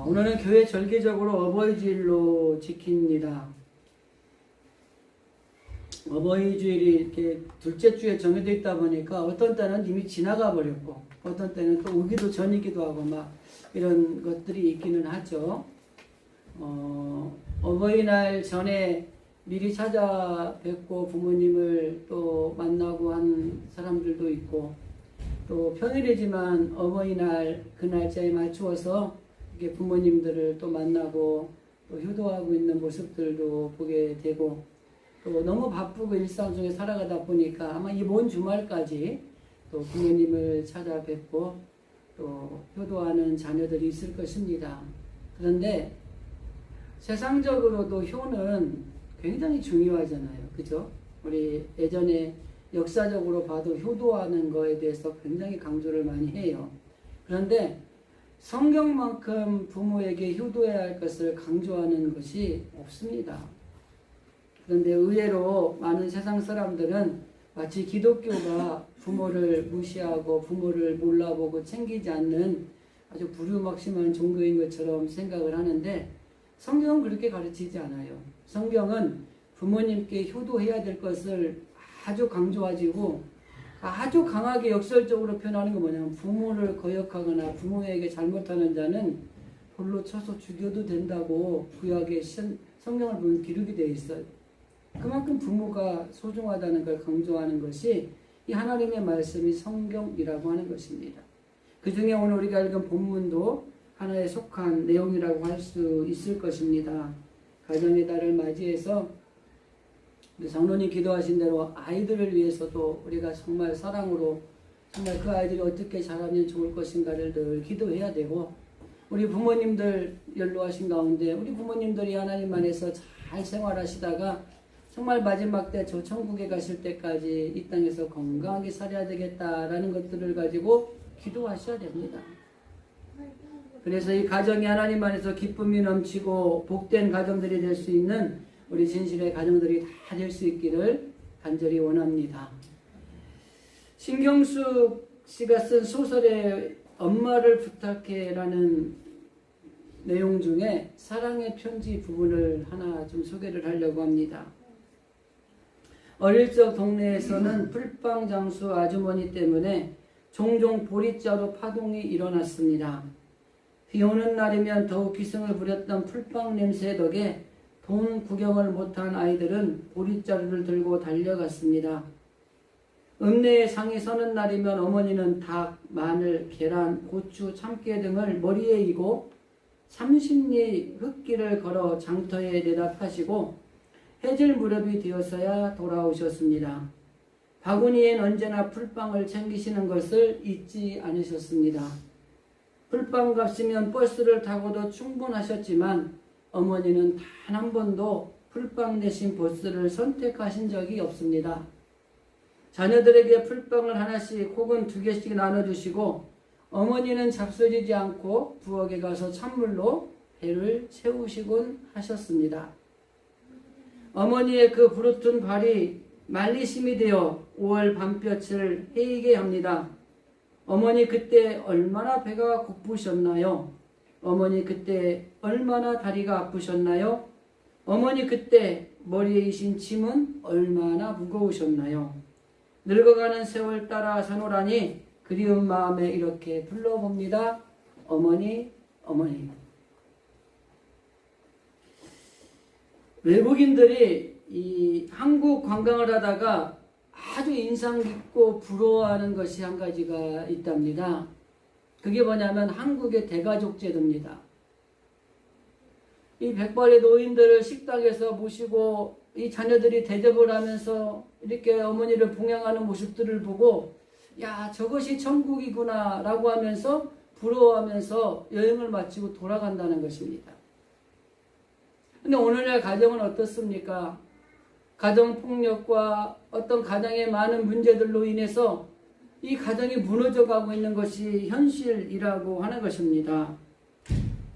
오늘은 교회 절기적으로 어버이 주일로 지킵니다. 어버이 주일이 이렇게 둘째 주에 정해져 있다 보니까 어떤 때는 이미 지나가 버렸고 어떤 때는 또 오기도 전이기도 하고 막 이런 것들이 있기는 하죠. 어버이날 전에 미리 찾아뵙고 부모님을 또 만나고 한 사람들도 있고 또 평일이지만 어버이날 그 날짜에 맞추어서 이렇게 부모님들을 또 만나고 또 효도하고 있는 모습들도 보게 되고 또 너무 바쁘고 일상 중에 살아가다 보니까 아마 이번 주말까지 또 부모님을 찾아뵙고 또 효도하는 자녀들이 있을 것입니다. 그런데 세상적으로도 효는 굉장히 중요하잖아요. 그죠? 우리 예전에 역사적으로 봐도 효도하는 거에 대해서 굉장히 강조를 많이 해요. 그런데 성경만큼 부모에게 효도해야 할 것을 강조하는 것이 없습니다. 그런데 의외로 많은 세상 사람들은 마치 기독교가 부모를 무시하고 부모를 몰라보고 챙기지 않는 아주 부류막심한 종교인 것처럼 생각을 하는데 성경은 그렇게 가르치지 않아요. 성경은 부모님께 효도해야 될 것을 아주 강조하고 아주 강하게 역설적으로 표현하는 건 뭐냐면 부모를 거역하거나 부모에게 잘못하는 자는 돌로 쳐서 죽여도 된다고 구약에 성경을 보면 기록이 되어 있어요. 그만큼 부모가 소중하다는 걸 강조하는 것이 이 하나님의 말씀이 성경이라고 하는 것입니다. 그 중에 오늘 우리가 읽은 본문도 하나에 속한 내용이라고 할 수 있을 것입니다. 가정의 달을 맞이해서 장로님 기도하신 대로 아이들을 위해서도 우리가 정말 사랑으로 정말 그 아이들이 어떻게 자라면 좋을 것인가를 늘 기도해야 되고 우리 부모님들 연로하신 가운데 우리 부모님들이 하나님 안에서 잘 생활하시다가 정말 마지막 때 저 천국에 가실 때까지 이 땅에서 건강하게 살아야 되겠다라는 것들을 가지고 기도하셔야 됩니다. 그래서 이 가정이 하나님 안에서 기쁨이 넘치고 복된 가정들이 될 수 있는 우리 진실의 가정들이 다 될 수 있기를 간절히 원합니다. 신경숙 씨가 쓴 소설의 엄마를 부탁해라는 내용 중에 사랑의 편지 부분을 하나 좀 소개를 하려고 합니다. 어릴 적 동네에서는 풀빵 장수 아주머니 때문에 종종 보릿자루 파동이 일어났습니다. 비 오는 날이면 더욱 기승을 부렸던 풀빵 냄새 덕에 돈 구경을 못한 아이들은 보릿자루를 들고 달려갔습니다. 읍내에 상이 서는 날이면 어머니는 닭, 마늘, 계란, 고추, 참깨 등을 머리에 이고 30리 흙길을 걸어 장터에 내다 파시고 해질 무렵이 되어서야 돌아오셨습니다. 바구니엔 언제나 풀빵을 챙기시는 것을 잊지 않으셨습니다. 풀빵 값이면 버스를 타고도 충분하셨지만 어머니는 단 한 번도 풀빵 대신 버스를 선택하신 적이 없습니다. 자녀들에게 풀빵을 하나씩 혹은 2개씩 나눠주시고 어머니는 잡숴지지 않고 부엌에 가서 찬물로 배를 채우시곤 하셨습니다. 어머니의 그 부르튼 발이 말리심이 되어 5월 밤볕을 헤이게 합니다. 어머니 그때 얼마나 배가 고프셨나요? 어머니 그때 얼마나 다리가 아프셨나요? 어머니 그때 머리에 이신 침은 얼마나 무거우셨나요? 늙어가는 세월 따라 서노라니 그리운 마음에 이렇게 불러봅니다. 어머니, 어머니. 외국인들이 이 한국 관광을 하다가 아주 인상 깊고 부러워하는 것이 한 가지가 있답니다. 그게 뭐냐면 한국의 대가족 제도입니다. 이 백발의 노인들을 식당에서 모시고 이 자녀들이 대접을 하면서 이렇게 어머니를 봉양하는 모습들을 보고 야 저것이 천국이구나 라고 하면서 부러워하면서 여행을 마치고 돌아간다는 것입니다. 근데 오늘날 가정은 어떻습니까? 가정폭력과 어떤 가정의 많은 문제들로 인해서 이 가정이 무너져가고 있는 것이 현실이라고 하는 것입니다.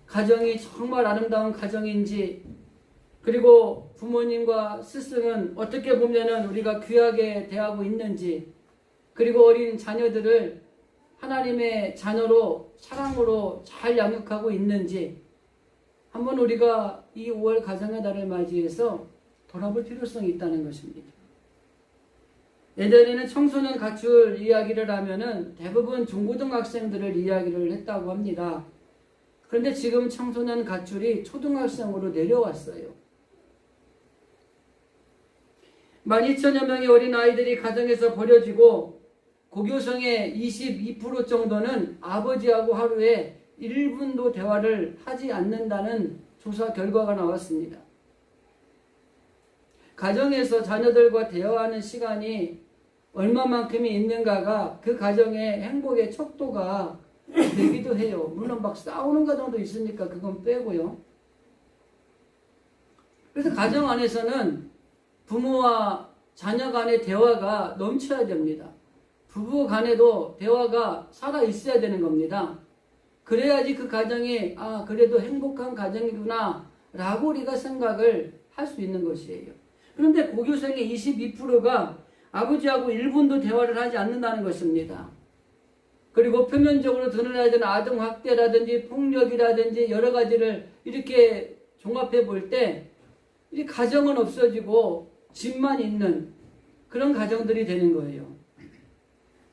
가정이 정말 아름다운 가정인지 그리고 부모님과 스승은 어떻게 보면은 우리가 귀하게 대하고 있는지 그리고 어린 자녀들을 하나님의 자녀로 사랑으로 잘 양육하고 있는지 한번 우리가 이 5월 가정의 달을 맞이해서 돌아볼 필요성이 있다는 것입니다. 예전에는 청소년 가출 이야기를 하면은 대부분 중고등학생들을 이야기를 했다고 합니다. 그런데 지금 청소년 가출이 초등학생으로 내려왔어요. 12,000여 명의 어린아이들이 가정에서 버려지고 고교생의 22% 정도는 아버지하고 하루에 1분도 대화를 하지 않는다는 조사 결과가 나왔습니다. 가정에서 자녀들과 대화하는 시간이 얼마만큼이 있는가가 그 가정의 행복의 척도가 되기도 해요. 물론 막 싸우는 가정도 있으니까 그건 빼고요. 그래서 가정 안에서는 부모와 자녀 간의 대화가 넘쳐야 됩니다. 부부 간에도 대화가 살아 있어야 되는 겁니다. 그래야지 그 가정이 그래도 행복한 가정이구나 라고 우리가 생각을 할 수 있는 것이에요. 그런데 고교생의 22%가 아버지하고 1분도 대화를 하지 않는다는 것입니다. 그리고 표면적으로 드러나는 아동학대라든지 폭력이라든지 여러 가지를 이렇게 종합해 볼 때 이 가정은 없어지고 집만 있는 그런 가정들이 되는 거예요.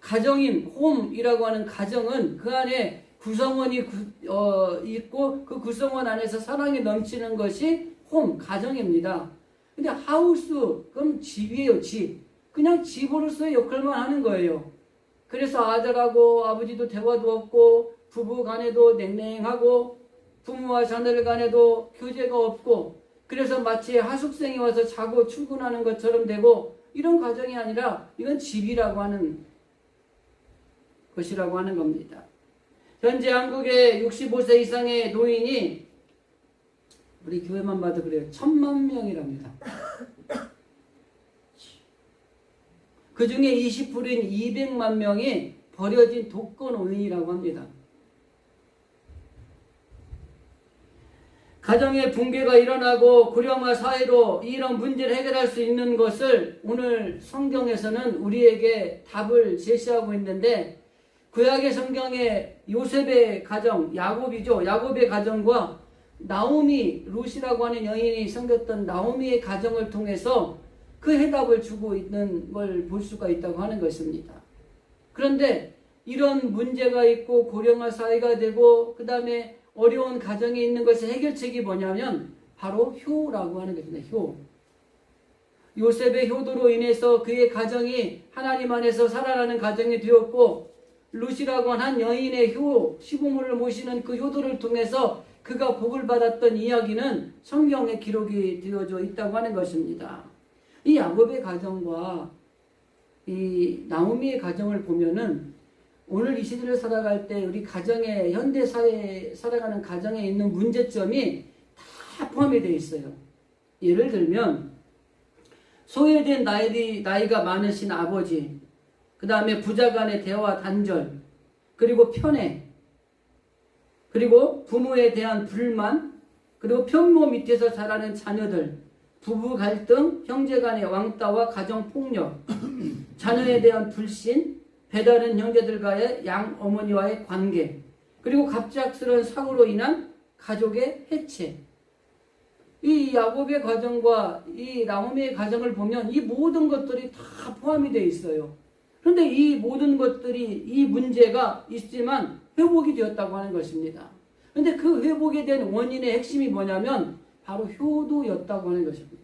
가정인 홈이라고 하는 가정은 그 안에 구성원이 있고 그 구성원 안에서 사랑이 넘치는 것이 홈, 가정입니다. 근데 하우스, 그럼 집이에요, 집. 그냥 집으로서의 역할만 하는 거예요. 그래서 아들하고 아버지도 대화도 없고 부부 간에도 냉랭하고 부모와 자녀들 간에도 교제가 없고 그래서 마치 하숙생이 와서 자고 출근하는 것처럼 되고 이런 가정이 아니라 이건 집이라고 하는 것이라고 하는 겁니다. 현재 한국의 65세 이상의 노인이 우리 교회만 봐도 그래요. 1,000,000명이랍니다. 그 중에 20%인 200만 명이 버려진 독거노인이라고 합니다. 가정의 붕괴가 일어나고 고령화 사회로 이런 문제를 해결할 수 있는 것을 오늘 성경에서는 우리에게 답을 제시하고 있는데 구약의 성경에 요셉의 가정, 야곱이죠. 야곱의 가정과 나오미, 룻이라고 하는 여인이 섬겼던 나오미의 가정을 통해서 그 해답을 주고 있는 걸 볼 수가 있다고 하는 것입니다. 그런데 이런 문제가 있고 고령화 사회가 되고 그 다음에 어려운 가정에 있는 것의 해결책이 뭐냐면 바로 효라고 하는 것입니다. 효. 요셉의 효도로 인해서 그의 가정이 하나님 안에서 살아가는 가정이 되었고 룻이라고 한 여인의 효, 시부모를 모시는 그 효도를 통해서 그가 복을 받았던 이야기는 성경에 기록이 되어져 있다고 하는 것입니다. 이 야곱의 가정과 이 나오미의 가정을 보면은 오늘 이 시대를 살아갈 때 우리 가정에 현대 사회에 살아가는 가정에 있는 문제점이 다 포함이 되어 있어요. 예를 들면 소외된 나이가 많으신 아버지, 그 다음에 부자 간의 대화 단절, 그리고 편애, 그리고 부모에 대한 불만, 그리고 편모 밑에서 자라는 자녀들, 부부 갈등, 형제 간의 왕따와 가정 폭력, 자녀에 대한 불신, 배다른 형제들과의 양 어머니와의 관계, 그리고 갑작스러운 사고로 인한 가족의 해체. 이 야곱의 가정과 이 나오미의 가정을 보면 이 모든 것들이 다 포함이 되어 있어요. 그런데 이 모든 것들이 이 문제가 있지만 회복이 되었다고 하는 것입니다. 그런데 그 회복에 대한 원인의 핵심이 뭐냐면 바로 효도였다고 하는 것입니다.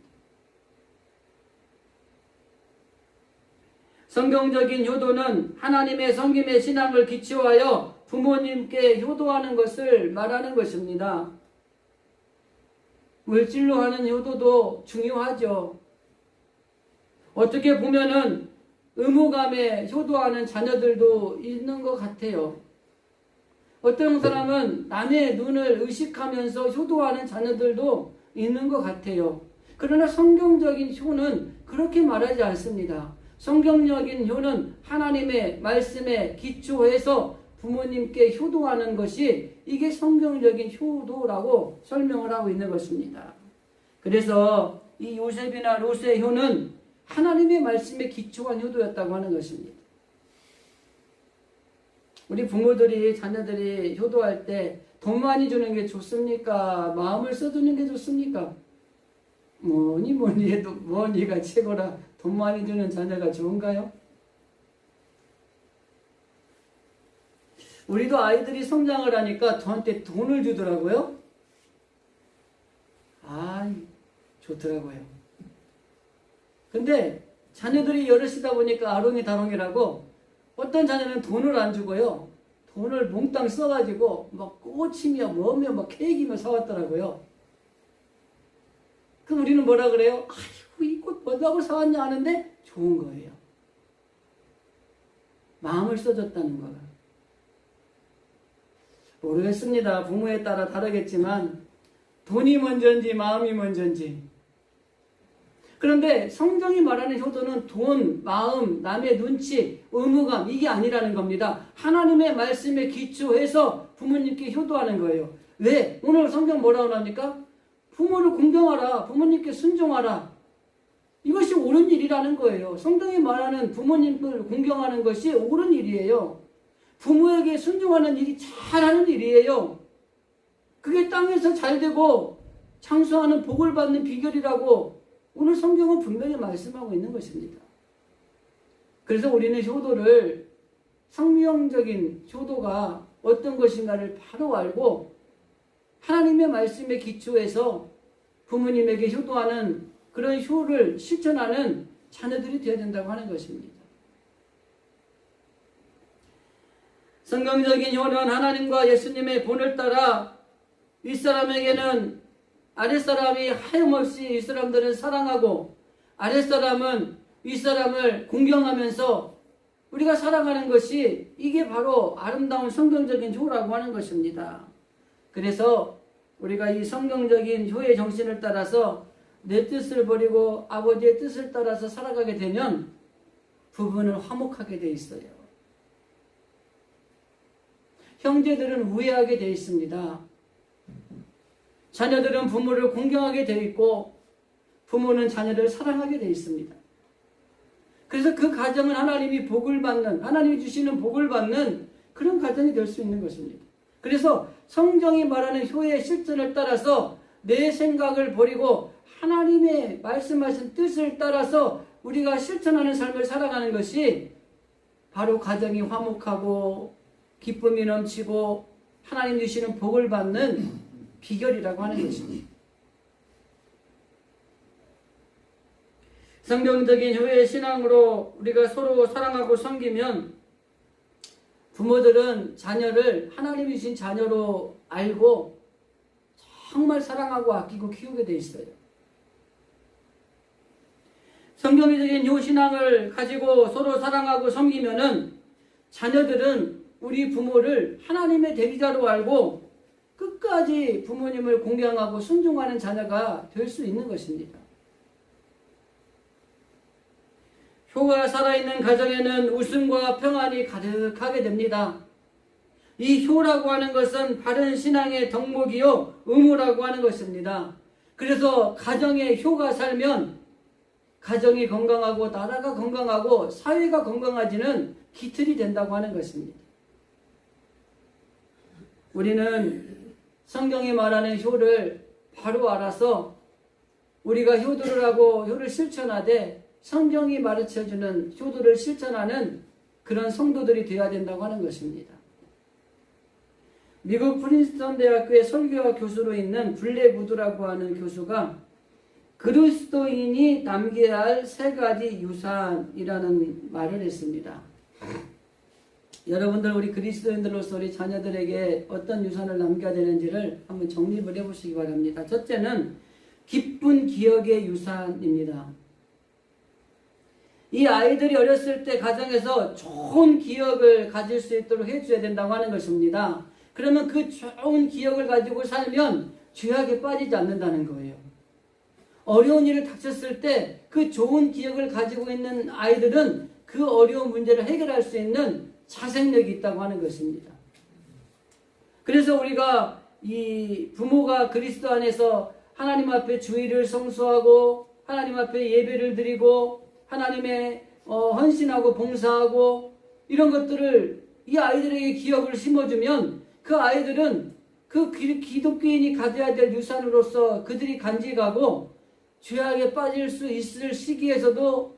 성경적인 효도는 하나님의 섬김의 신앙을 기초하여 부모님께 효도하는 것을 말하는 것입니다. 물질로 하는 효도도 중요하죠. 어떻게 보면은 의무감에 효도하는 자녀들도 있는 것 같아요. 어떤 사람은 남의 눈을 의식하면서 효도하는 자녀들도 있는 것 같아요. 그러나 성경적인 효는 그렇게 말하지 않습니다. 성경적인 효는 하나님의 말씀에 기초해서 부모님께 효도하는 것이 이게 성경적인 효도라고 설명을 하고 있는 것입니다. 그래서 이 요셉이나 롯의 효는 하나님의 말씀에 기초한 효도였다고 하는 것입니다. 우리 부모들이 자녀들이 효도할 때 돈 많이 주는 게 좋습니까? 마음을 써주는 게 좋습니까? 뭐니 해도 뭐니가 최고라. 돈 많이 주는 자녀가 좋은가요? 우리도 아이들이 성장을 하니까 저한테 돈을 주더라고요. 좋더라고요. 근데 자녀들이 여럿이다 보니까 아롱이다롱이라고 어떤 자녀는 돈을 안 주고요. 돈을 몽땅 써가지고 막 꽃이며 뭐며 막 케이크며 사왔더라고요. 그럼 우리는 뭐라 그래요? 아이고 이 꽃 뭐라고 사왔냐 하는데 좋은 거예요. 마음을 써줬다는 거가. 모르겠습니다. 부모에 따라 다르겠지만 돈이 먼저인지 마음이 먼저인지. 그런데 성경이 말하는 효도는 돈, 마음, 남의 눈치, 의무감 이게 아니라는 겁니다. 하나님의 말씀에 기초해서 부모님께 효도하는 거예요. 왜? 오늘 성경 뭐라고 합니까? 부모를 공경하라. 부모님께 순종하라. 이것이 옳은 일이라는 거예요. 성경이 말하는 부모님을 공경하는 것이 옳은 일이에요. 부모에게 순종하는 일이 잘하는 일이에요. 그게 땅에서 잘되고 장수하는 복을 받는 비결이라고 오늘 성경은 분명히 말씀하고 있는 것입니다. 그래서 우리는 효도를 성경적인 효도가 어떤 것인가를 바로 알고 하나님의 말씀에 기초해서 부모님에게 효도하는 그런 효를 실천하는 자녀들이 되어야 된다고 하는 것입니다. 성경적인 효는 하나님과 예수님의 본을 따라 윗사람에게는 아랫사람이 하염없이 윗사람들을 사랑하고 아랫사람은 윗사람을 공경하면서 우리가 살아가는 것이 이게 바로 아름다운 성경적인 효라고 하는 것입니다. 그래서 우리가 이 성경적인 효의 정신을 따라서 내 뜻을 버리고 아버지의 뜻을 따라서 살아가게 되면 부부는 화목하게 되어 있어요. 형제들은 우애하게 되어 있습니다. 자녀들은 부모를 공경하게 되어 있고 부모는 자녀를 사랑하게 되어 있습니다. 그래서 그 가정은 하나님이 복을 받는, 하나님이 주시는 복을 받는 그런 가정이 될 수 있는 것입니다. 그래서 성경이 말하는 효의 실천을 따라서 내 생각을 버리고 하나님의 말씀하신 뜻을 따라서 우리가 실천하는 삶을 살아가는 것이 바로 가정이 화목하고 기쁨이 넘치고 하나님 주시는 복을 받는 비결이라고 하는 것입니다. 성경적인 효의 신앙으로 우리가 서로 사랑하고 섬기면 부모들은 자녀를 하나님이 주신 자녀로 알고 정말 사랑하고 아끼고 키우게 돼 있어요. 성경적인 효 신앙을 가지고 서로 사랑하고 섬기면은 자녀들은 우리 부모를 하나님의 대리자로 알고 끝까지 부모님을 공경하고 순종하는 자녀가 될 수 있는 것입니다. 효가 살아있는 가정에는 웃음과 평안이 가득하게 됩니다. 이 효라고 하는 것은 바른 신앙의 덕목이요 의무라고 하는 것입니다. 그래서 가정에 효가 살면 가정이 건강하고 나라가 건강하고 사회가 건강해지는 기틀이 된다고 하는 것입니다. 우리는 성경이 말하는 효를 바로 알아서 우리가 효도를 하고 효를 실천하되 성경이 가르쳐주는 효도를 실천하는 그런 성도들이 되어야 된다고 하는 것입니다. 미국 프린스턴 대학교의 설교와 교수로 있는 블랙 우드라고 하는 교수가 그리스도인이 남겨야 할 3가지 유산이라는 말을 했습니다. 여러분들 우리 그리스도인들로서 우리 자녀들에게 어떤 유산을 남겨야 되는지를 한번 정립을 해보시기 바랍니다. 첫째는 기쁜 기억의 유산입니다. 이 아이들이 어렸을 때 가정에서 좋은 기억을 가질 수 있도록 해줘야 된다고 하는 것입니다. 그러면 그 좋은 기억을 가지고 살면 죄악에 빠지지 않는다는 거예요. 어려운 일을 닥쳤을 때 그 좋은 기억을 가지고 있는 아이들은 그 어려운 문제를 해결할 수 있는 자생력이 있다고 하는 것입니다. 그래서 우리가 이 부모가 그리스도 안에서 하나님 앞에 주의를 성수하고 하나님 앞에 예배를 드리고 하나님의 헌신하고 봉사하고 이런 것들을 이 아이들에게 기억을 심어주면 그 아이들은 그 기독교인이 가져야 될 유산으로서 그들이 간직하고 죄악에 빠질 수 있을 시기에서도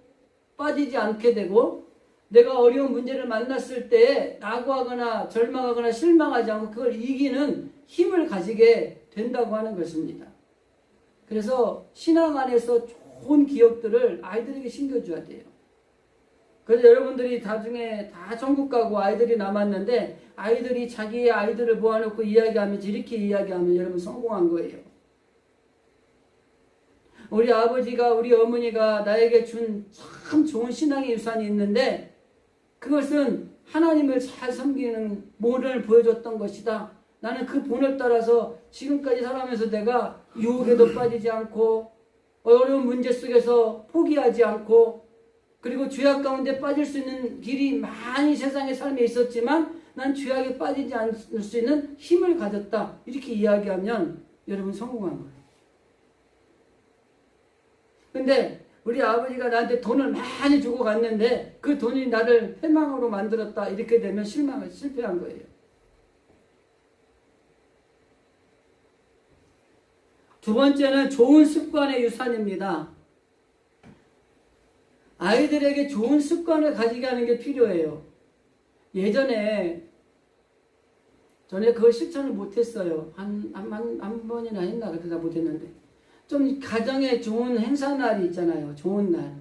빠지지 않게 되고, 내가 어려운 문제를 만났을 때에 낙오하거나 절망하거나 실망하지 않고 그걸 이기는 힘을 가지게 된다고 하는 것입니다. 그래서 신앙 안에서 좋은 기억들을 아이들에게 심겨줘야 돼요. 그래서 여러분들이 나중에 다 천국 가고 아이들이 남았는데, 아이들이 자기의 아이들을 모아놓고 이야기하면서 이렇게 이야기하면 여러분 성공한 거예요. 우리 아버지가, 우리 어머니가 나에게 준 참 좋은 신앙의 유산이 있는데, 그것은 하나님을 잘 섬기는 본을 보여줬던 것이다. 나는 그 본을 따라서 지금까지 살아가면서 내가 유혹에도 빠지지 않고, 어려운 문제 속에서 포기하지 않고, 그리고 죄악 가운데 빠질 수 있는 길이 많이 세상의 삶에 있었지만 난 죄악에 빠지지 않을 수 있는 힘을 가졌다. 이렇게 이야기하면 여러분 성공한 거예요. 근데 우리 아버지가 나한테 돈을 많이 주고 갔는데 그 돈이 나를 패망으로 만들었다. 이렇게 되면 실패한 거예요. 두 번째는 좋은 습관의 유산입니다. 아이들에게 좋은 습관을 가지게 하는 게 필요해요. 전에 그걸 실천을 못했어요. 한 번이나 했나 그러다 못했는데, 좀 가정에 좋은 행사날이 있잖아요. 좋은 날,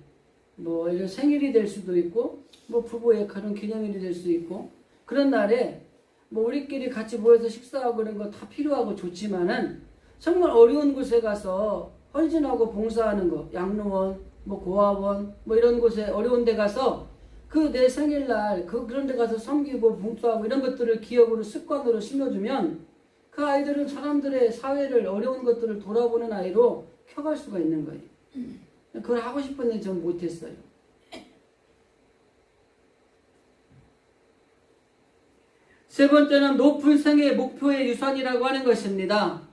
뭐 생일이 될 수도 있고, 뭐 부부의 그런 기념일이 될 수 있고, 그런 날에 뭐 우리끼리 같이 모여서 식사하고 그런 거 다 필요하고 좋지만은 정말 어려운 곳에 가서 헌신하고 봉사하는 거, 양로원, 뭐 고아원, 뭐 이런 곳에 어려운 데 가서 그 내 생일날 그런 데 가서 섬기고 봉사하고 이런 것들을 기억으로 습관으로 심어주면 그 아이들은 사람들의 사회를, 어려운 것들을 돌아보는 아이로 켜갈 수가 있는 거예요. 그걸 하고 싶었는데 전 못했어요. 세 번째는 높은 생애 목표의 유산이라고 하는 것입니다.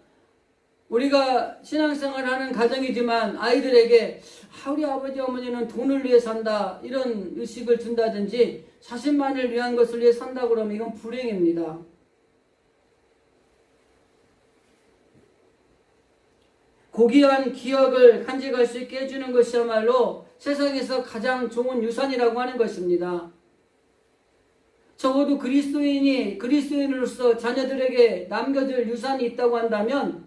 우리가 신앙생활을 하는 가정이지만 아이들에게 우리 아버지 어머니는 돈을 위해 산다, 이런 의식을 준다든지 자신만을 위한 것을 위해 산다 그러면 이건 불행입니다. 고귀한 기억을 간직할 수 있게 해주는 것이야말로 세상에서 가장 좋은 유산이라고 하는 것입니다. 적어도 그리스도인으로서 자녀들에게 남겨줄 유산이 있다고 한다면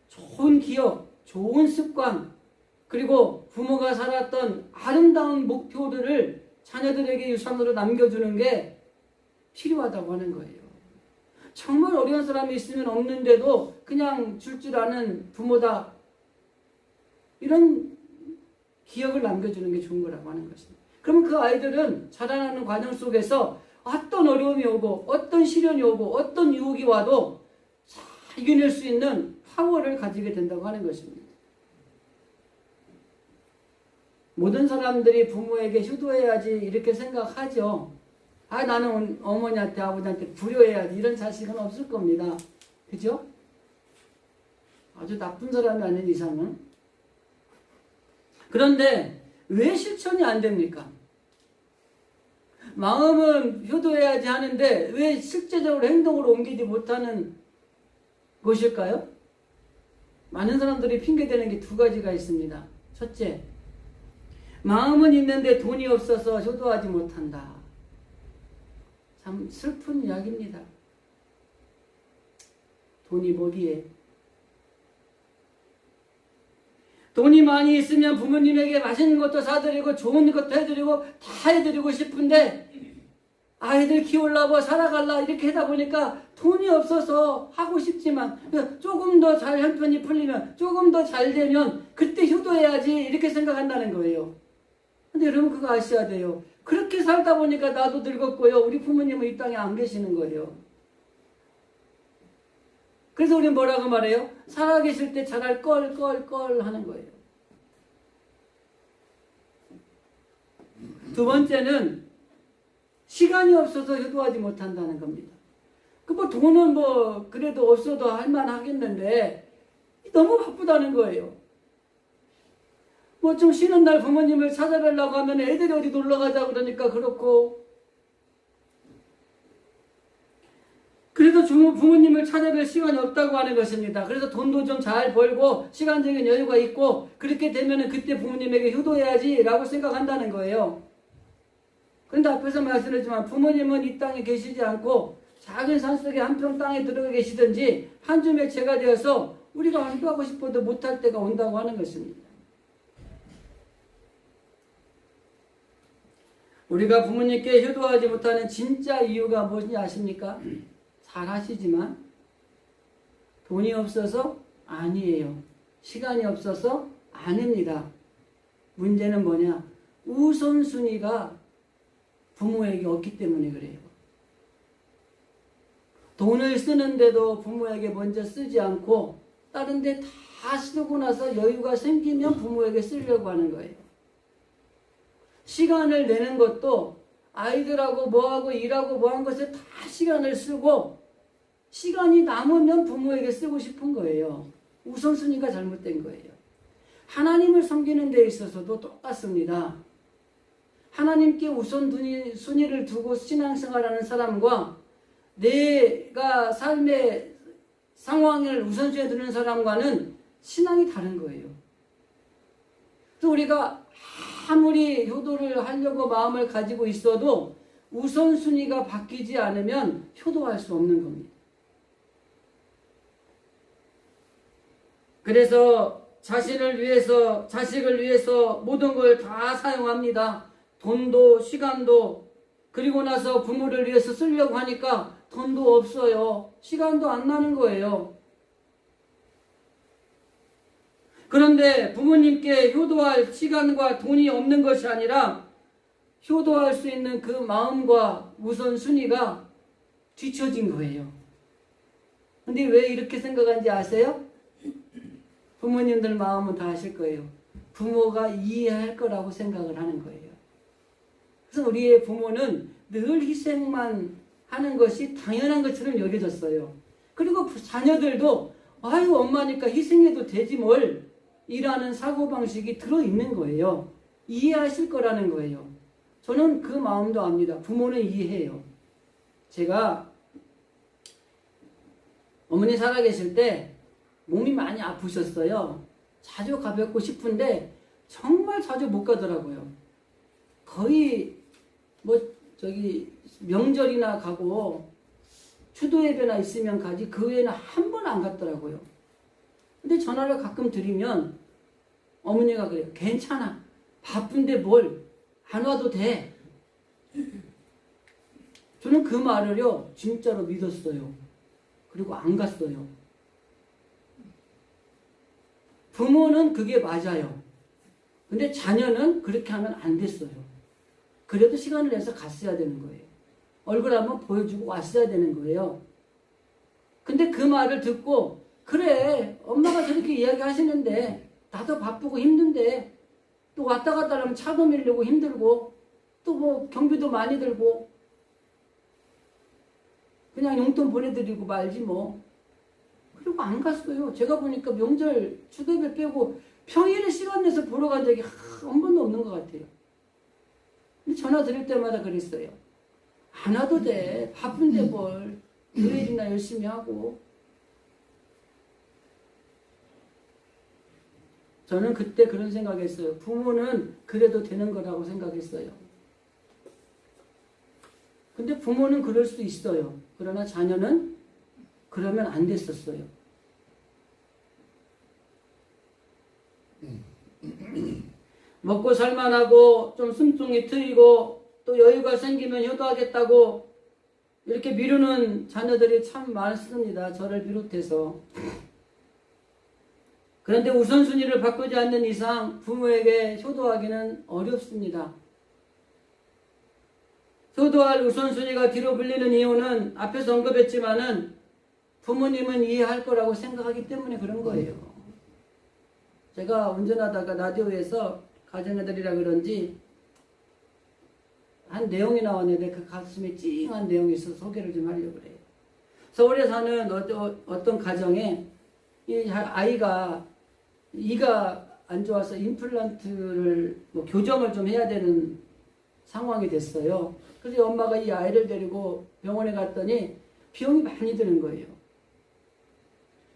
좋은 기억, 좋은 습관, 그리고 부모가 살았던 아름다운 목표들을 자녀들에게 유산으로 남겨주는 게 필요하다고 하는 거예요. 정말 어려운 사람이 있으면 없는데도 그냥 줄 아는 부모다, 이런 기억을 남겨주는 게 좋은 거라고 하는 것입니다. 그러면 그 아이들은 자라나는 과정 속에서 어떤 어려움이 오고 어떤 시련이 오고 어떤 유혹이 와도 이겨낼 수 있는 파워를 가지게 된다고 하는 것입니다. 모든 사람들이 부모에게 효도해야지 이렇게 생각하죠. 나는 어머니한테 아버지한테 불효해야지, 이런 자식은 없을 겁니다. 그죠? 아주 나쁜 사람이 아닌 이상은. 그런데 왜 실천이 안 됩니까? 마음은 효도해야지 하는데 왜 실제적으로 행동으로 옮기지 못하는 것일까요? 많은 사람들이 핑계대는 게 두 가지가 있습니다. 첫째, 마음은 있는데 돈이 없어서 효도하지 못한다. 참 슬픈 이야기입니다. 돈이 뭐기에? 돈이 많이 있으면 부모님에게 맛있는 것도 사드리고 좋은 것도 해드리고 다 해드리고 싶은데 아이들 키우려고 살아갈라 이렇게 하다 보니까 돈이 없어서 하고 싶지만 조금 더 잘 형편이 풀리면, 조금 더 잘 되면 그때 효도해야지 이렇게 생각한다는 거예요. 근데 여러분 그거 아셔야 돼요. 그렇게 살다 보니까 나도 늙었고요, 우리 부모님은 이 땅에 안 계시는 거예요. 그래서 우리 뭐라고 말해요? 살아계실 때 잘할 걸 하는 거예요. 두 번째는 시간이 없어서 효도하지 못한다는 겁니다. 돈은 그래도 없어도 할만하겠는데 너무 바쁘다는 거예요. 좀 쉬는 날 부모님을 찾아뵈려고 하면 애들이 어디 놀러 가자 그러니까 그렇고, 그래도 부모님을 찾아뵐 시간이 없다고 하는 것입니다. 그래서 돈도 좀 잘 벌고 시간적인 여유가 있고 그렇게 되면 그때 부모님에게 효도해야지 라고 생각한다는 거예요. 그런데 앞에서 말씀드렸지만 부모님은 이 땅에 계시지 않고 작은 산속에 한평 땅에 들어가 계시든지 한 줌의 채가 되어서 우리가 효도하고 싶어도 못할 때가 온다고 하는 것입니다. 우리가 부모님께 효도하지 못하는 진짜 이유가 무엇인지 아십니까? 잘 아시지만 돈이 없어서 아니에요. 시간이 없어서 아닙니다. 문제는 뭐냐? 우선순위가 부모에게 없기 때문에 그래요. 돈을 쓰는데도 부모에게 먼저 쓰지 않고 다른 데 다 쓰고 나서 여유가 생기면 부모에게 쓰려고 하는 거예요. 시간을 내는 것도 아이들하고 뭐하고 일하고 뭐한 것에 다 시간을 쓰고 시간이 남으면 부모에게 쓰고 싶은 거예요. 우선순위가 잘못된 거예요. 하나님을 섬기는 데 있어서도 똑같습니다. 하나님께 우선순위를 두고 신앙생활하는 사람과 내가 삶의 상황을 우선순위에 두는 사람과는 신앙이 다른 거예요. 또 우리가 아무리 효도를 하려고 마음을 가지고 있어도 우선순위가 바뀌지 않으면 효도할 수 없는 겁니다. 그래서 자신을 위해서, 자식을 위해서 모든 걸 다 사용합니다. 돈도 시간도. 그리고 나서 부모를 위해서 쓰려고 하니까 돈도 없어요. 시간도 안 나는 거예요. 그런데 부모님께 효도할 시간과 돈이 없는 것이 아니라 효도할 수 있는 그 마음과 우선순위가 뒤처진 거예요. 근데 왜 이렇게 생각하는지 아세요? 부모님들 마음은 다 아실 거예요. 부모가 이해할 거라고 생각을 하는 거예요. 그래서 우리의 부모는 늘 희생만 하는 것이 당연한 것처럼 여겨졌어요. 그리고 자녀들도 아유 엄마니까 희생해도 되지 뭘 이라는 사고방식이 들어있는 거예요. 이해하실 거라는 거예요. 저는 그 마음도 압니다. 부모는 이해해요. 제가 어머니 살아계실 때 몸이 많이 아프셨어요. 자주 가뵙고 싶은데 정말 자주 못 가더라고요. 거의 명절이나 가고 추도 예배나 있으면 가지 그 외에는 한 번 안 갔더라고요. 근데 전화를 가끔 드리면 어머니가 그래요. 괜찮아. 바쁜데 뭘 안 와도 돼. 저는 그 말을요 진짜로 믿었어요. 그리고 안 갔어요. 부모는 그게 맞아요. 근데 자녀는 그렇게 하면 안 됐어요. 그래도 시간을 내서 갔어야 되는 거예요. 얼굴 한번 보여주고 왔어야 되는 거예요. 근데 그 말을 듣고 그래 엄마가 저렇게 이야기하시는데 나도 바쁘고 힘든데 또 왔다 갔다 하면 차도 밀리고 힘들고 또 뭐 경비도 많이 들고 그냥 용돈 보내드리고 말지 뭐. 그리고 안 갔어요. 제가 보니까 명절 추도배 빼고 평일에 시간 내서 보러 간 적이 한 번도 없는 것 같아요. 근데 전화 드릴 때마다 그랬어요. 안 와도 돼. 바쁜데 뭘. 일이나 열심히 하고. 저는 그때 그런 생각했어요. 부모는 그래도 되는 거라고 생각했어요. 근데 부모는 그럴 수 있어요. 그러나 자녀는 그러면 안 됐었어요. 먹고 살만하고 좀 숨통이 트이고 또 여유가 생기면 효도하겠다고 이렇게 미루는 자녀들이 참 많습니다. 저를 비롯해서. 그런데 우선순위를 바꾸지 않는 이상 부모에게 효도하기는 어렵습니다. 효도할 우선순위가 뒤로 불리는 이유는 앞에서 언급했지만은 부모님은 이해할 거라고 생각하기 때문에 그런 거예요. 제가 운전하다가 라디오에서 가정애들이라 그런지 한 내용이 나왔는데 그 가슴에 찡한 내용이 있어서 소개를 좀 하려고 그래요. 서울에 사는 어떤 가정에 이 아이가 이가 안 좋아서 임플란트를 교정을 좀 해야 되는 상황이 됐어요. 그래서 엄마가 이 아이를 데리고 병원에 갔더니 비용이 많이 드는 거예요.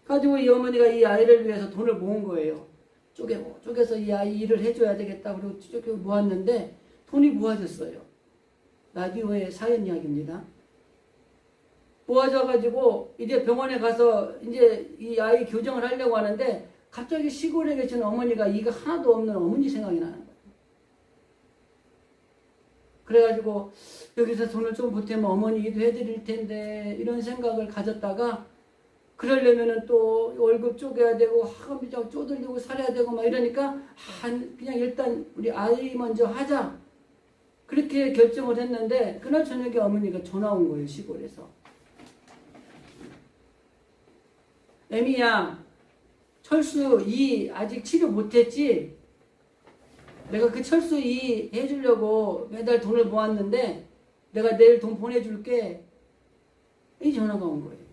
가지고 이 어머니가 이 아이를 위해서 돈을 모은 거예요. 쪼개서 이 아이 일을 해줘야 되겠다. 그리고 쪼개 모았는데 돈이 모아졌어요. 라디오의 사연 이야기입니다. 모아져가지고 이제 병원에 가서 이제 이 아이 교정을 하려고 하는데 갑자기 시골에 계신 어머니가 이가 하나도 없는 어머니 생각이 나는 거예요. 그래가지고 여기서 돈을 좀 보태면 어머니 일도 해드릴 텐데 이런 생각을 가졌다가 그러려면은 또 월급 쪼개야 되고 학원비장 쪼들리고 살아야 되고 막 이러니까 그냥 일단 우리 아이 먼저 하자 그렇게 결정을 했는데 그날 저녁에 어머니가 전화 온 거예요. 시골에서. 애미야 철수 2 아직 치료 못했지? 내가 그 철수 2 해주려고 매달 돈을 모았는데 내가 내일 돈 보내줄게. 이 전화가 온 거예요.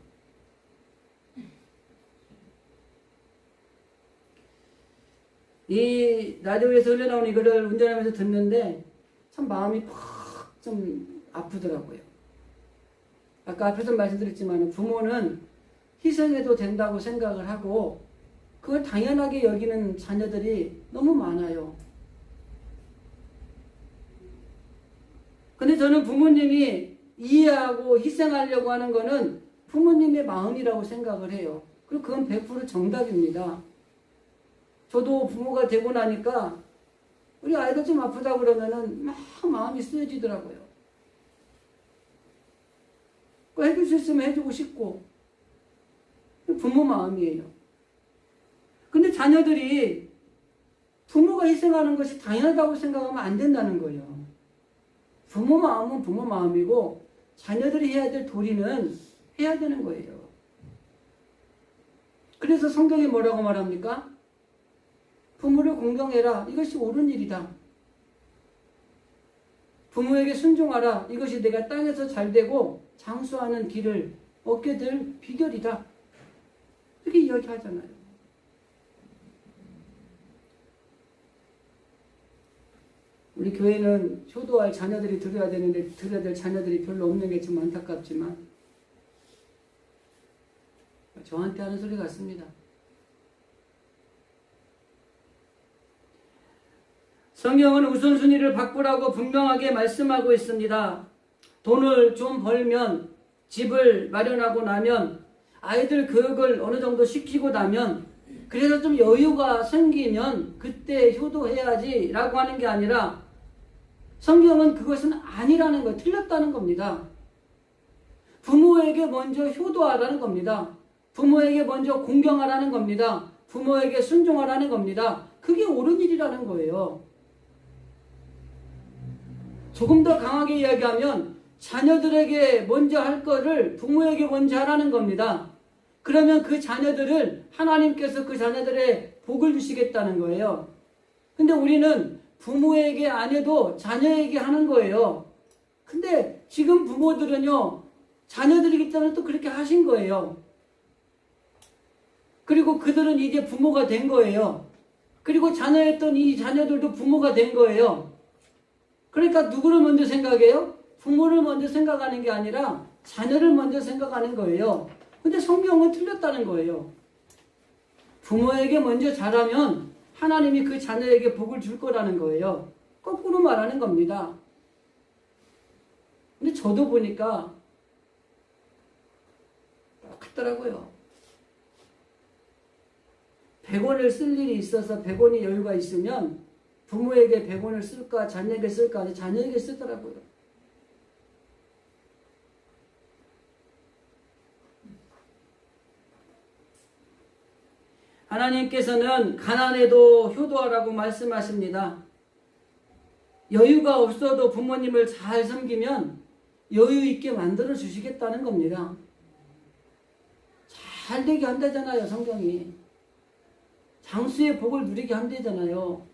이 라디오에서 흘러나오는 이거를 운전하면서 듣는데 참 마음이 팍 좀 아프더라고요. 아까 앞에서 말씀드렸지만 부모는 희생해도 된다고 생각을 하고 그걸 당연하게 여기는 자녀들이 너무 많아요. 근데 저는 부모님이 이해하고 희생하려고 하는 거는 부모님의 마음이라고 생각을 해요. 그리고 그건 100% 정답입니다. 저도 부모가 되고 나니까 우리 아이가 좀 아프다 그러면은 막 마음이 쓰여지더라고요. 그 해줄 수 있으면 해주고 싶고 부모 마음이에요. 근데 자녀들이 부모가 희생하는 것이 당연하다고 생각하면 안 된다는 거예요. 부모 마음은 부모 마음이고 자녀들이 해야 될 도리는 해야 되는 거예요. 그래서 성경이 뭐라고 말합니까? 부모를 공경해라. 이것이 옳은 일이다. 부모에게 순종하라. 이것이 내가 땅에서 잘되고 장수하는 길을 얻게 될 비결이다. 이렇게 이야기하잖아요. 우리 교회는 효도할 자녀들이 들어야 되는데 들어야 될 자녀들이 별로 없는 게 좀 안타깝지만 저한테 하는 소리 같습니다. 성경은 우선순위를 바꾸라고 분명하게 말씀하고 있습니다. 돈을 좀 벌면 집을 마련하고 나면 아이들 교육을 어느 정도 시키고 나면 그래서 좀 여유가 생기면 그때 효도해야지 라고 하는 게 아니라 성경은 그것은 아니라는 거, 틀렸다는 겁니다. 부모에게 먼저 효도하라는 겁니다. 부모에게 먼저 공경하라는 겁니다. 부모에게 순종하라는 겁니다. 그게 옳은 일이라는 거예요. 조금 더 강하게 이야기하면 자녀들에게 먼저 할 거를 부모에게 먼저 하라는 겁니다. 그러면 그 자녀들을 하나님께서 그 자녀들의 복을 주시겠다는 거예요. 근데 우리는 부모에게 안 해도 자녀에게 하는 거예요. 근데 지금 부모들은요, 자녀들이기 때문에 또 그렇게 하신 거예요. 그리고 그들은 이제 부모가 된 거예요. 그리고 자녀였던 이 자녀들도 부모가 된 거예요. 그러니까 누구를 먼저 생각해요? 부모를 먼저 생각하는 게 아니라 자녀를 먼저 생각하는 거예요. 근데 성경은 틀렸다는 거예요. 부모에게 먼저 잘하면 하나님이 그 자녀에게 복을 줄 거라는 거예요. 거꾸로 말하는 겁니다. 근데 저도 보니까 똑같더라고요. 100원을 쓸 일이 있어서 100원이 여유가 있으면 부모에게 100원을 쓸까 자녀에게 쓸까 아니 자녀에게 쓰더라고요. 하나님께서는 가난해도 효도하라고 말씀하십니다. 여유가 없어도 부모님을 잘 섬기면 여유 있게 만들어 주시겠다는 겁니다. 잘 되게 한다잖아요, 성경이. 장수의 복을 누리게 한다잖아요.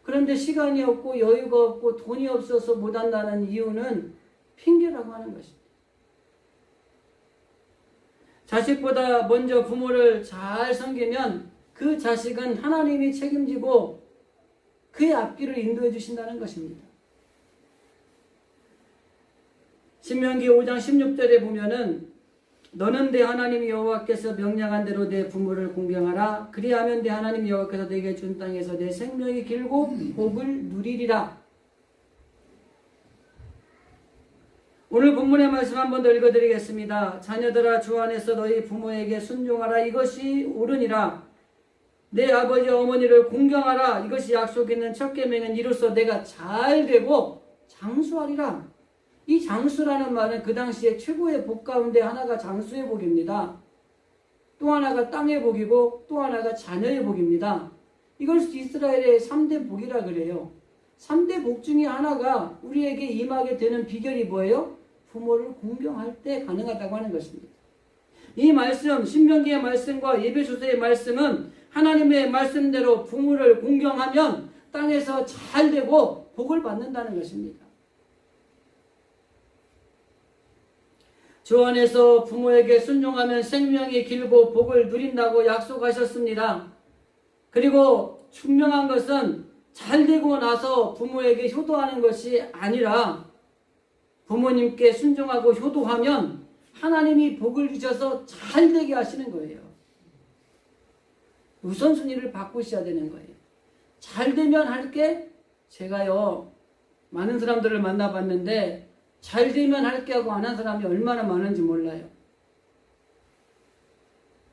그런데 시간이 없고 여유가 없고 돈이 없어서 못한다는 이유는 핑계라고 하는 것입니다. 자식보다 먼저 부모를 잘 섬기면 그 자식은 하나님이 책임지고 그의 앞길을 인도해 주신다는 것입니다. 신명기 5장 16절에 보면은 너는 내 하나님 여호와께서 명령한 대로 내 부모를 공경하라. 그리하면 내 하나님 여호와께서 내게 준 땅에서 내 생명이 길고 복을 누리리라. 오늘 본문의 말씀 한 번 더 읽어드리겠습니다. 자녀들아 주 안에서 너희 부모에게 순종하라. 이것이 옳으니라. 내 아버지 어머니를 공경하라. 이것이 약속 있는 첫 계명은 이로써 내가 잘 되고 장수하리라. 이 장수라는 말은 그 당시에 최고의 복 가운데 하나가 장수의 복입니다. 또 하나가 땅의 복이고 또 하나가 자녀의 복입니다. 이걸 이스라엘의 3대 복이라 그래요. 3대 복 중에 하나가 우리에게 임하게 되는 비결이 뭐예요? 부모를 공경할 때 가능하다고 하는 것입니다. 이 말씀, 신명기의 말씀과 에베소서의 말씀은 하나님의 말씀대로 부모를 공경하면 땅에서 잘 되고 복을 받는다는 것입니다. 주 안에서 부모에게 순종하면 생명이 길고 복을 누린다고 약속하셨습니다. 그리고 분명한 것은 잘 되고 나서 부모에게 효도하는 것이 아니라 부모님께 순종하고 효도하면 하나님이 복을 주셔서 잘 되게 하시는 거예요. 우선순위를 바꾸셔야 되는 거예요. 잘 되면 할게. 제가요 많은 사람들을 만나봤는데 잘 되면 할게 하고 안 한 사람이 얼마나 많은지 몰라요.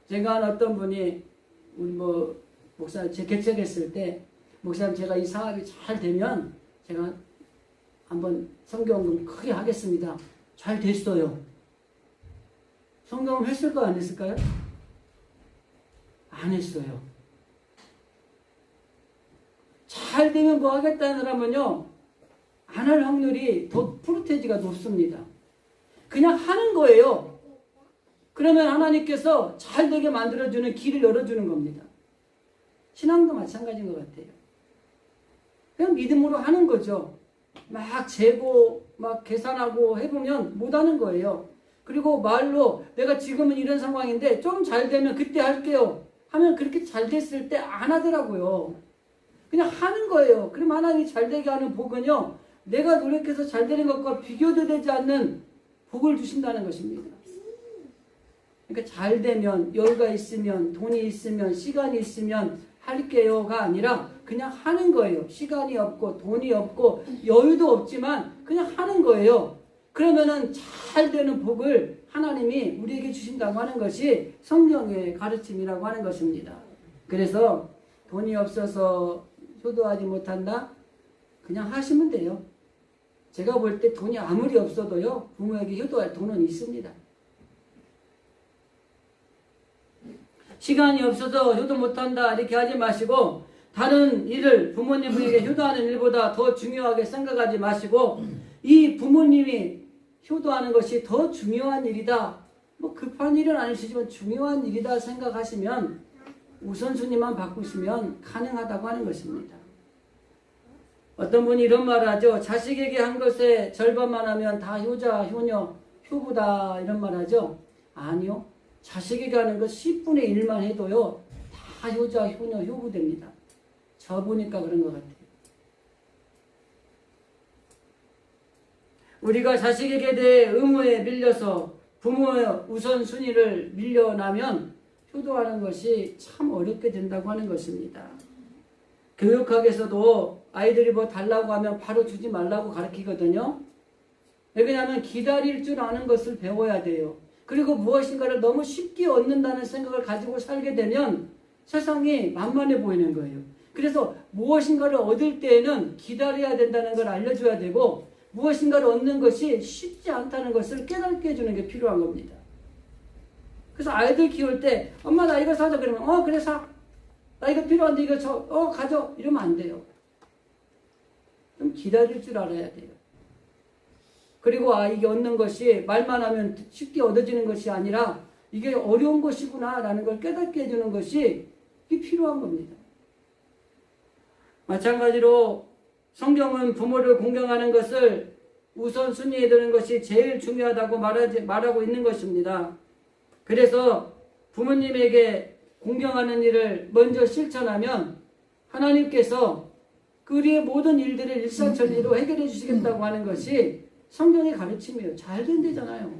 제가 한 어떤 분이 우리 목사 제 개척했을 때 목사님 제가 이 사업이 잘 되면 제가 한번 성경금 크게 하겠습니다. 잘 됐어요. 성경금 했을까요? 안 했을까요? 안 했어요. 잘 되면 뭐 하겠다는 사람은요 안 할 확률이 더 프로테지가 높습니다. 그냥 하는 거예요. 그러면 하나님께서 잘 되게 만들어주는 길을 열어주는 겁니다. 신앙도 마찬가지인 것 같아요. 그냥 믿음으로 하는 거죠. 막 재고 막 계산하고 해보면 못하는 거예요. 그리고 말로 내가 지금은 이런 상황인데 좀 잘 되면 그때 할게요 하면 그렇게 잘 됐을 때 안 하더라고요. 그냥 하는 거예요. 그럼 하나님이 잘 되게 하는 복은요 내가 노력해서 잘 되는 것과 비교도 되지 않는 복을 주신다는 것입니다. 그러니까 잘 되면, 여유가 있으면, 돈이 있으면, 시간이 있으면 할게요가 아니라 그냥 하는 거예요. 시간이 없고 돈이 없고 여유도 없지만 그냥 하는 거예요. 그러면은 잘 되는 복을 하나님이 우리에게 주신다고 하는 것이 성경의 가르침이라고 하는 것입니다. 그래서 돈이 없어서 효도하지 못한다? 그냥 하시면 돼요. 제가 볼 때 돈이 아무리 없어도요 부모에게 효도할 돈은 있습니다. 시간이 없어서 효도 못한다 이렇게 하지 마시고 다른 일을 부모님에게 효도하는 일보다 더 중요하게 생각하지 마시고 이 부모님이 효도하는 것이 더 중요한 일이다. 뭐 급한 일은 아니시지만 중요한 일이다 생각하시면 우선순위만 바꾸시면 가능하다고 하는 것입니다. 어떤 분이 이런 말을 하죠. 자식에게 한 것에 절반만 하면 다 효자, 효녀, 효부다 이런 말 하죠. 아니요. 자식에게 하는 것 10분의 1만 해도요. 다 효자, 효녀, 효부 됩니다. 저 보니까 그런 것 같아요. 우리가 자식에게 대해 의무에 밀려서 부모의 우선순위를 밀려나면 효도하는 것이 참 어렵게 된다고 하는 것입니다. 교육학에서도 아이들이 뭐 달라고 하면 바로 주지 말라고 가르치거든요. 왜냐하면 기다릴 줄 아는 것을 배워야 돼요. 그리고 무엇인가를 너무 쉽게 얻는다는 생각을 가지고 살게 되면 세상이 만만해 보이는 거예요. 그래서 무엇인가를 얻을 때에는 기다려야 된다는 걸 알려줘야 되고 무엇인가를 얻는 것이 쉽지 않다는 것을 깨닫게 해주는 게 필요한 겁니다. 그래서 아이들 키울 때 엄마 나 이거 사자 그러면 그래 사. 나 이거 필요한데 이거 가져. 이러면 안 돼요. 좀 기다릴 줄 알아야 돼요. 그리고 이게 얻는 것이 말만 하면 쉽게 얻어지는 것이 아니라 이게 어려운 것이구나 라는 걸 깨닫게 해주는 것이 이게 필요한 겁니다. 마찬가지로 성경은 부모를 공경하는 것을 우선순위에 두는 것이 제일 중요하다고 말하고 있는 것입니다. 그래서 부모님에게 공경하는 일을 먼저 실천하면 하나님께서 우리의 모든 일들을 일사천리로 해결해 주시겠다고 하는 것이 성경의 가르침이에요. 잘 된대잖아요.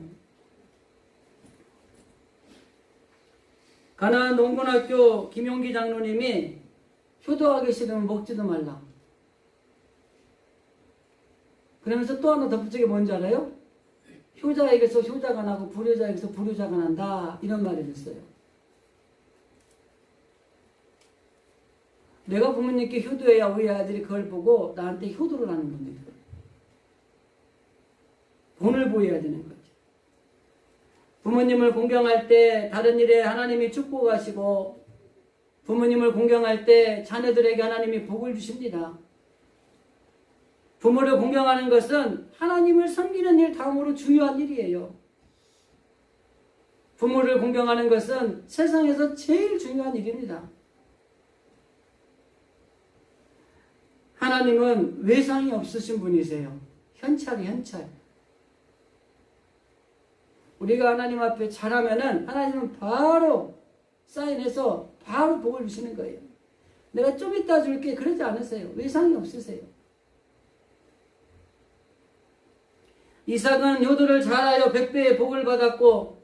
가나안 농군학교 김용기 장로님이 효도하기 싫으면 먹지도 말라. 그러면서 또 하나 덧붙인 게 뭔지 알아요? 효자에게서 효자가 나고 불효자에게서 불효자가 난다. 이런 말을 했어요. 내가 부모님께 효도해야 우리 아들이 그걸 보고 나한테 효도를 하는 겁니다. 본을 보여야 되는 거죠. 부모님을 공경할 때 다른 일에 하나님이 축복하시고 부모님을 공경할 때 자녀들에게 하나님이 복을 주십니다. 부모를 공경하는 것은 하나님을 섬기는 일 다음으로 중요한 일이에요. 부모를 공경하는 것은 세상에서 제일 중요한 일입니다. 하나님은 외상이 없으신 분이세요. 현찰이 현찰. 우리가 하나님 앞에 잘하면은 하나님은 바로 사인해서 바로 복을 주시는 거예요. 내가 좀 이따 줄게 그러지 않으세요. 외상이 없으세요. 이삭은 효도를 잘하여 100배의 복을 받았고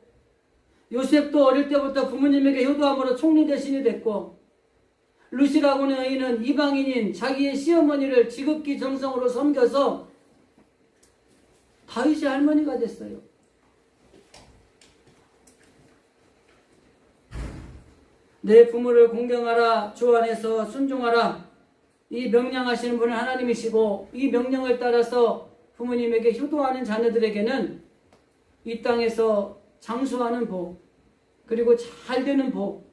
요셉도 어릴 때부터 부모님에게 효도함으로 총리 대신이 됐고 루시라고는 여인은 이방인인 자기의 시어머니를 지극히 정성으로 섬겨서 다윗의 할머니가 됐어요. 내 부모를 공경하라, 주 안에서 순종하라. 이 명령하시는 분은 하나님이시고 이 명령을 따라서 부모님에게 효도하는 자녀들에게는 이 땅에서 장수하는 복, 그리고 잘 되는 복,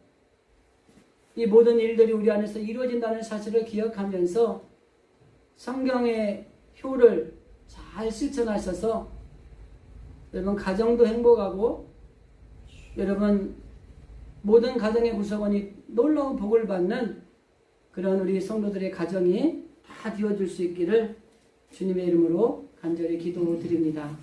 이 모든 일들이 우리 안에서 이루어진다는 사실을 기억하면서 성경의 효를 잘 실천하셔서 여러분 가정도 행복하고 여러분 모든 가정의 구성원이 놀라운 복을 받는 그런 우리 성도들의 가정이 다 되어줄 수 있기를 주님의 이름으로 간절히 기도드립니다.